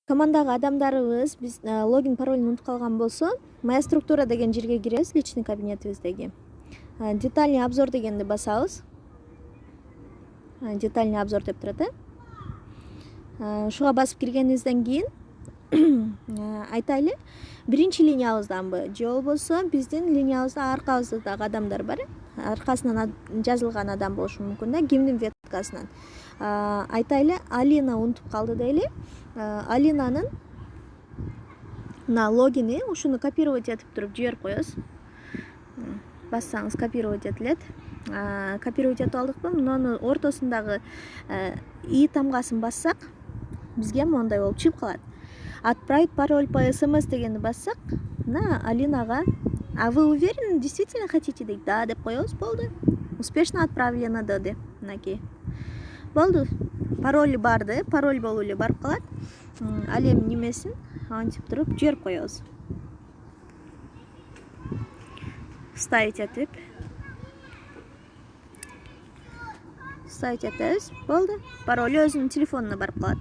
командага адамдарыбыз биз логин паролун унутуп калган болсо, моя структура деген жерге киребиз, личный кабинетибиздеги. Детальный обзор дегенди басабыз. Детальный обзор деп турат. Шуга басып киргенибизден кийин айтайлы, биринчи линиябызданбы же болбосо биздин линиябызда аркабызда дагы адамдар бар. Аркасынан жазылган адам болушу мүмкүн да, кимдин веткасынан. Айтайлы, Алина унутуп калды дейли. Алинанын логини ушуну копировать этип туруп жиберип коебуз. Бассаңыз копировать этилет. Копировать этип алдыкпы? Мунун ортосундагы и тамгасын бассак, бизге мондай болуп чыгып калат. Отправить пароль по СМС дегенди бассак, Алинага: а вы уверены, действительно хотите дейт? Да деп коебуз, болду. Успешно отправлено деди. Мынакей. Болду. Пароль барды, пароль болуп эле барып калат. Ал эми немесин антип туруп жиберип коебуз. Ставить этип. Ставить этебиз. Болду. Пароль өзүнүн телефонуна барып калат.